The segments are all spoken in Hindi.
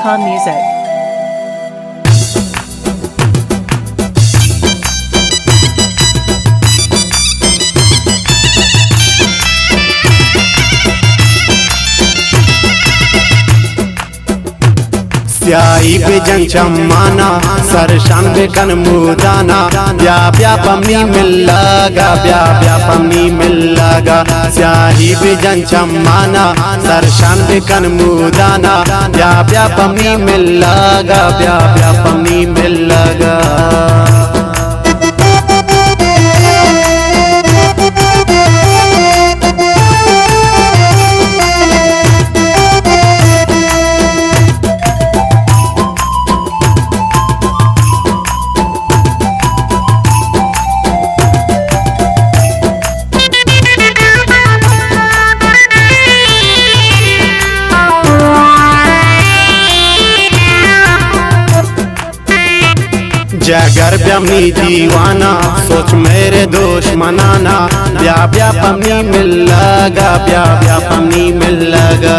Icon Music. स्याही पे जनचम्माना सरशान पे कन मुदाना ब्या ब्या पमनी मिल लगा ब्या ब्या पमनी मिल लगा स्याही पे जनचम्माना सरशान पे कन मुदाना ब्या ब्या पमनी मिल लगा ब्या ब्या पमनी मिल लगा जगर ब्यामनी दीवाना सोच मेरे दोष मनाना ब्या ब्या पमनी मिल लगा ब्या ब्या पमनी मिल लगा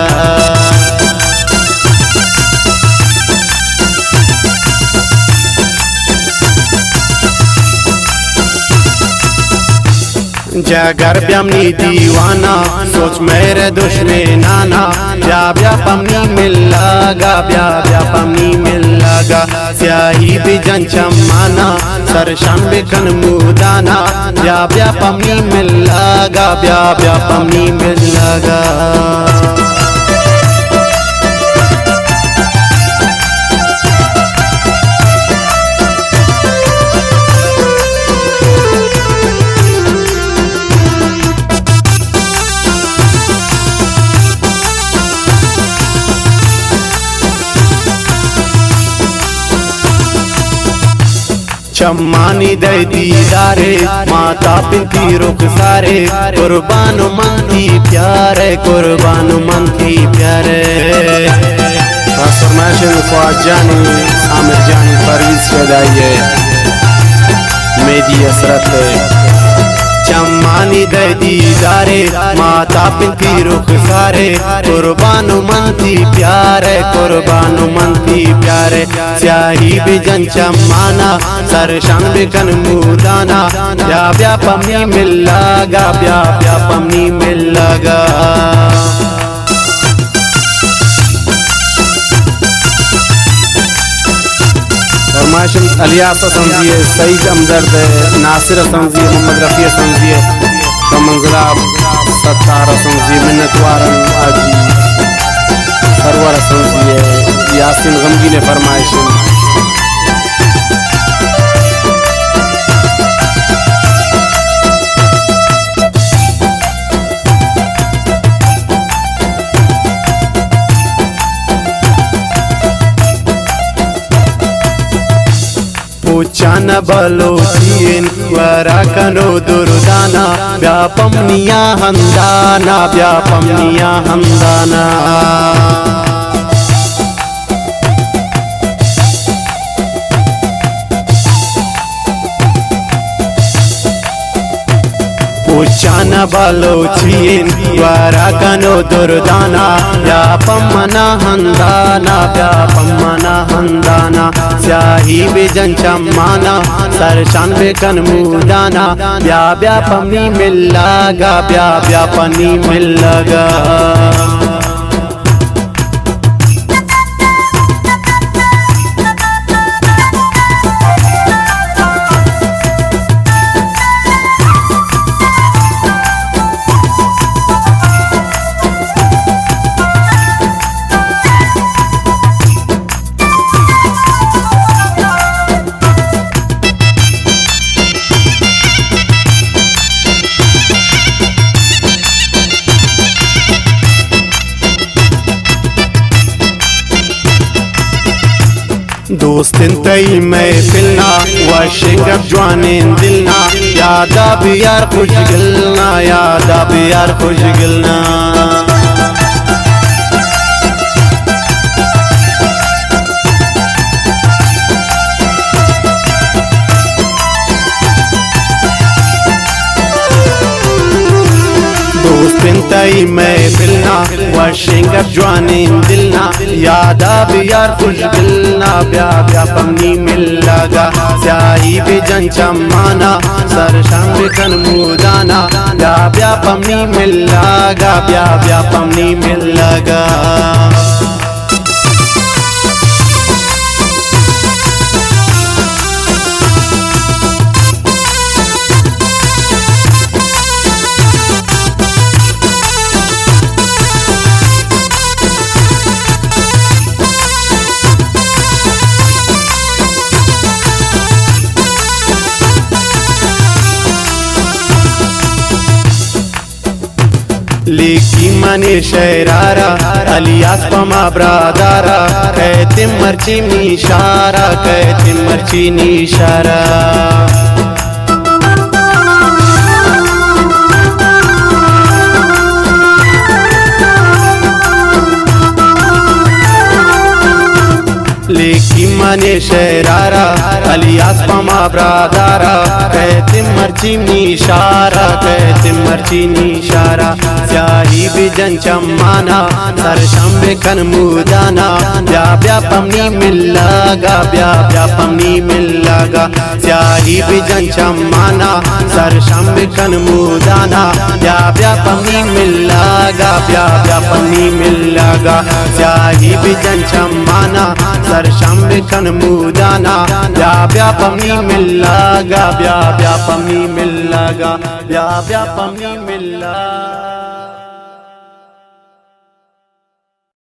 जगर ब्यामनी दीवाना सोच मेरे दुश्मने नाना ब्या ब्या पमनी मिल लगा ब्या ब्या पमनी मिल लगा स्याही भी जनचम्माना सरशान भी कन मुदाना ब्या ब्या पमनी मिल लगा ब्या ब्या पमनी मिल लगा चम्मानी दे दीदारे माता पिंती रुख सारे कुर्बान मनती प्यारे कुर्बान मनती प्यारे ट्रांसफॉर्मेशन ख्वाजानी आमिर जानी परवीज शदाइए मेदी असरत चम्मानी दे दीदारे माता पिंती रुख सारे कुर्बान मनती प्यारे कुर्बान मनती प्यारे स्याही भी जनचम्माना सरशान भी कन मुदाना ब्या ब्या पमनी मिल लगा ब्या ब्या पमनी मिल लगा फरमाइश अलियासा समझिए सईद हमदर्द नासिर समझिए मोहम्मद रफ़ी समझिए मंजरा सत्तार समझिए मिन्नतवारन आजी सरवर समझिए यासिन गमगी ने फरमाइश पूछान बलोचियन वरा कनो दुर्दाना ब्या पमनिया हंदाना ब्या पमनिया हंदाना पूछान बलोचियन वरा कनो दुर्दाना ब्या पमना हंदाना ब्या पमना हंदाना स्याही भी जनचम्माना सरशान भी कन मुदाना ब्या ब्या पमनी मिल लगा ब्या ब्या पमनी मिल लगा दोस्तिन तई महफिलना वशिंगब जवानिन दिलना यादा भी यार खुश गिलना यादा भी यार खुश गिलना दोस्तिन तई महफिलना खिलना वशिंग जवानीन दिलना यादा बियार खुश गिलना ब्या ब्या पमनी मिल लगा स्याही बिजन चमाना सर शाम कन मुदाना ब्या ब्या पमनी मिल लगा ब्या ब्या पमनी मिल लगा लिखी मने शरारा अलियास पमा ब्रादारा कहते मर्ची निशारा कहते मर्ची निशारा लिखी मने शरारा अलियास पमा ब्रादारा कहते मर्ची निशारा कहते मर्ची निशारा स्याही बिजन चमाना सर शंबे कन मुदाना ब्या ब्या पमनी मिल लगा ब्या ब्या पमनी मिल लगा स्याही बिजन चमाना सर शंबे कन मुदाना ब्या ब्या पमनी मिल लगा ब्या ब्या पमनी मिल लगा स्याही बिजन चमाना सर शंबे कन मुदाना ब्या ब्या पमनी मिल लगा ब्या ब्या पमनी मिल लगा ब्या ब्या पमनी मिल लगा।